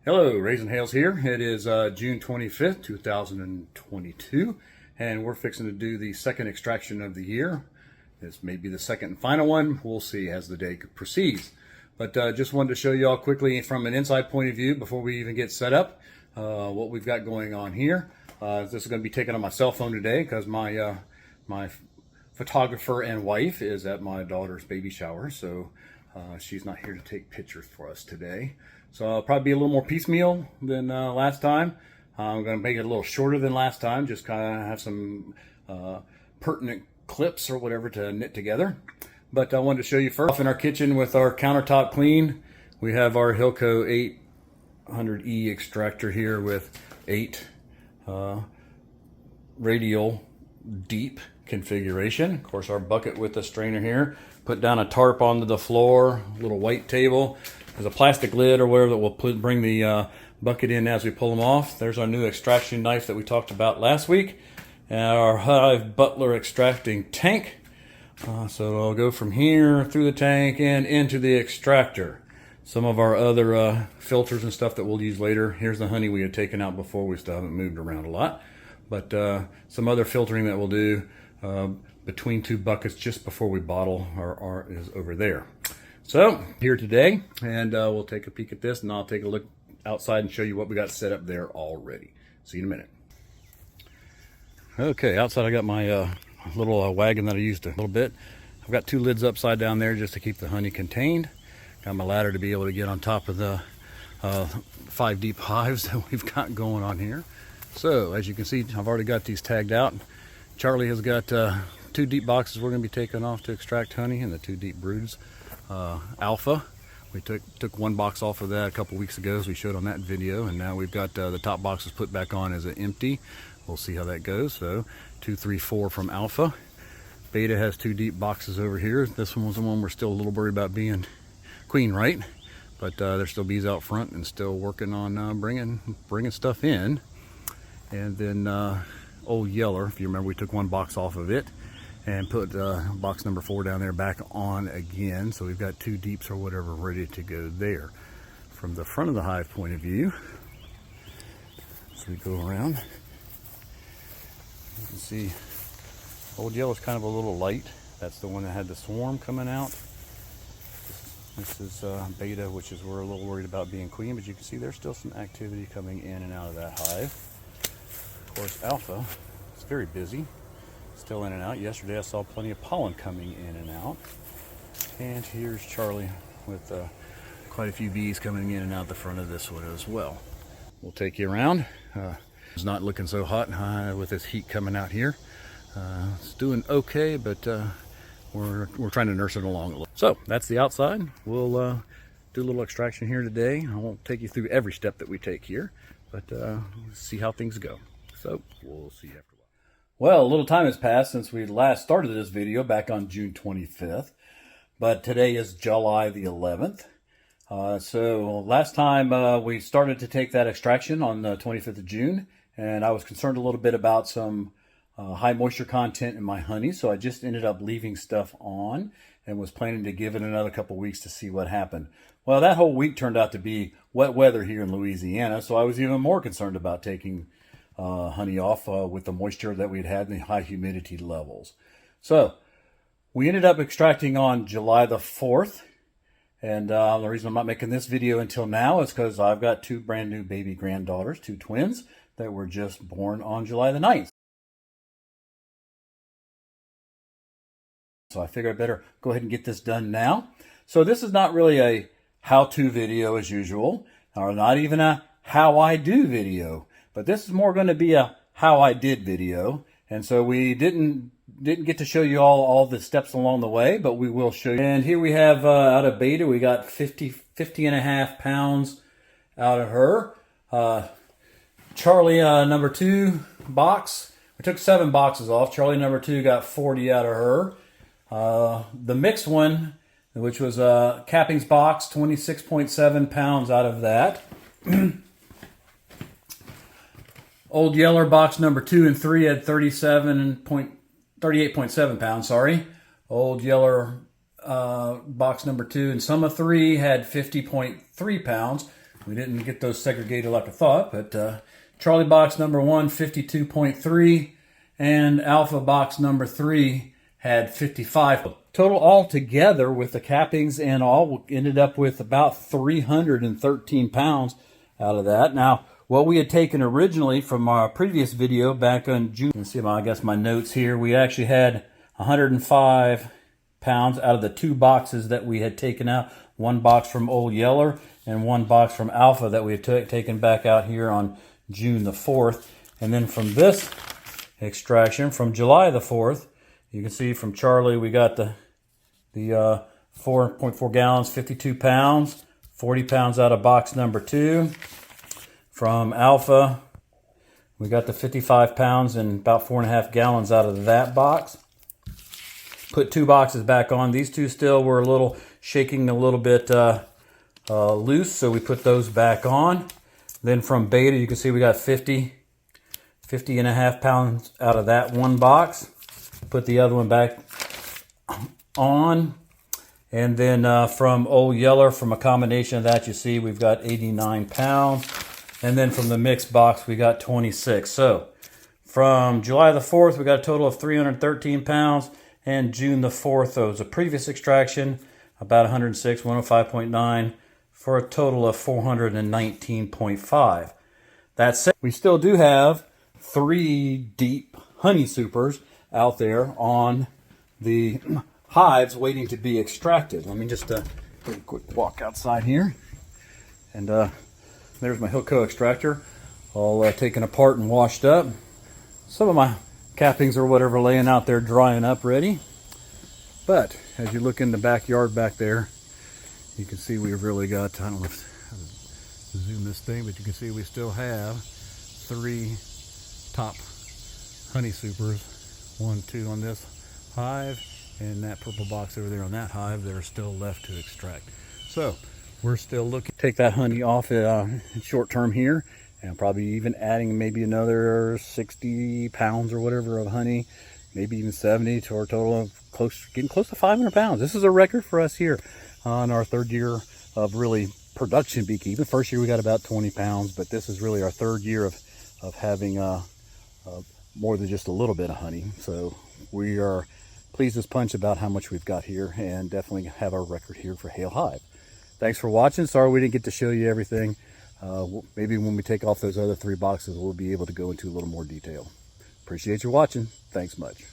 Hello, Raisin Hales here. It is June 25th, 2022, and we're fixing to do the second extraction of the year. This may be the second and final one. We'll see as the day proceeds. But just wanted to show you all quickly from an inside point of view before we even get set up what we've got going on here. This is going to be taken on my cell phone today because my photographer and wife is at my daughter's baby shower, so she's not here to take pictures for us today. So I'll probably be a little more piecemeal than last time. I'm going to make it a little shorter than last time, just kind of have some pertinent clips or whatever to knit together. But I wanted to show you first, in our kitchen with our countertop clean, we have our Hilco 800E extractor here with 8 radial deep configuration. Of course, our bucket with the strainer here. Put down a tarp onto the floor, a little white table. There's a plastic lid or whatever that will bring the bucket in as we pull them off. There's our new extraction knife that we talked about last week. And our Hive Butler extracting tank. So I'll go from here through the tank and into the extractor. Some of our other filters and stuff that we'll use later. Here's the honey we had taken out before. We still haven't moved around a lot. But some other filtering that we'll do between two buckets just before we bottle is over there. So here today, and we'll take a peek at this, and I'll take a look outside and show you what we got set up there already. See you in a minute. Okay, outside I got my little wagon that I used a little bit. I've got 2 lids upside down there just to keep the honey contained. Got my ladder to be able to get on top of the 5 deep hives that we've got going on here. So as you can see, I've already got these tagged out. Charlie has got 2 deep boxes we're going to be taking off to extract honey, and the 2 deep broods. Alpha, we took 1 box off of that a couple weeks ago, as we showed on that video, and now we've got the top boxes put back on as an empty. We'll see how that goes. So 2, 3, 4 from Alpha. Beta has 2 deep boxes over here. This one was the one we're still a little worried about being queen, right? But there's still bees out front and still working on bringing stuff in. And then Old Yeller, if you remember, we took 1 box off of it and put box number 4 down there back on again. So we've got 2 deeps or whatever ready to go there. From the front of the hive point of view, so we go around, you can see Old Yellow's kind of a little light. That's the one that had the swarm coming out. This is Beta, which is we're a little worried about being queen, but you can see there's still some activity coming in and out of that hive. Of course, Alpha is very busy. Still in and out. Yesterday I saw plenty of pollen coming in and out. And here's Charlie with quite a few bees coming in and out the front of this one as well. We'll take you around. It's not looking so hot with this heat coming out here. It's doing okay, but we're trying to nurse it along a little. So that's the outside. We'll do a little extraction here today. I won't take you through every step that we take here, but see how things go. So we'll see you after. Well, a little time has passed since we last started this video back on June 25th, but today is July the 11th. So last time we started to take that extraction on the 25th of June, and I was concerned a little bit about some high moisture content in my honey, so I just ended up leaving stuff on and was planning to give it another couple weeks to see what happened. Well, that whole week turned out to be wet weather here in Louisiana, so I was even more concerned about taking honey off with the moisture that we'd had and the high humidity levels. So we ended up extracting on July the 4th. And the reason I'm not making this video until now is because I've got 2 brand new baby granddaughters, 2 twins, that were just born on July the 9th. So I figured I better go ahead and get this done now. So this is not really a how-to video as usual, or not even a how I do video. But this is more going to be a how I did video. And so we didn't get to show you all the steps along the way, but we will show you. And here we have out of Beta, we got 50 and a half pounds out of her. Charlie number 2 box, we took 7 boxes off. Charlie number 2 got 40 out of her. The mixed one, which was Capping's box, 26.7 pounds out of that. Old Yeller box number 2 and 3 had 38.7 pounds, sorry. Old Yeller box number 2 and Summa 3 had 50.3 pounds. We didn't get those segregated like I thought, but Charlie box number 1, 52.3, and Alpha box number 3 had 55. Total altogether with the cappings and all ended up with about 313 pounds out of that. Now, what we had taken originally from our previous video back on June, you can see I guess my notes here, we actually had 105 pounds out of the 2 boxes that we had taken out. 1 box from Old Yeller and 1 box from Alpha that we had taken back out here on June the 4th. And then from this extraction, from July the 4th, you can see from Charlie we got the 4.4 gallons, 52 pounds, 40 pounds out of box number 2. From Alpha, we got the 55 pounds and about 4.5 gallons out of that box. Put 2 boxes back on. These 2 still were a little shaking a little bit loose, so we put those back on. Then from Beta, you can see we got 50.5 pounds out of that 1 box. Put the other one back on. And then from Old Yeller, from a combination of that, you see we've got 89 pounds. And then from the mixed box, we got 26. So from July the 4th, we got a total of 313 pounds. And June the 4th, that was a previous extraction, about 106, 105.9, for a total of 419.5. That said, we still do have 3 deep honey supers out there on the hives waiting to be extracted. Let me just take a quick walk outside here. And there's my Hilco extractor, all taken apart and washed up. Some of my cappings or whatever laying out there drying up ready. But as you look in the backyard back there, you can see we've really got, I don't know if how to zoom this thing, but you can see we still have 3 top honey supers. 1, 2 on this hive, and that purple box over there on that hive. They're still left to extract. So we're still looking to take that honey off short term here, and probably even adding maybe another 60 pounds or whatever of honey, maybe even 70, to our total of getting close to 500 pounds. This is a record for us here on our 3rd year of really production beekeeping. First year we got about 20 pounds, but this is really our 3rd year of having more than just a little bit of honey. So we are pleased as punch about how much we've got here, and definitely have our record here for Hale Hive. Thanks for watching. Sorry we didn't get to show you everything. Maybe when we take off those other 3 boxes, we'll be able to go into a little more detail. Appreciate you watching. Thanks much.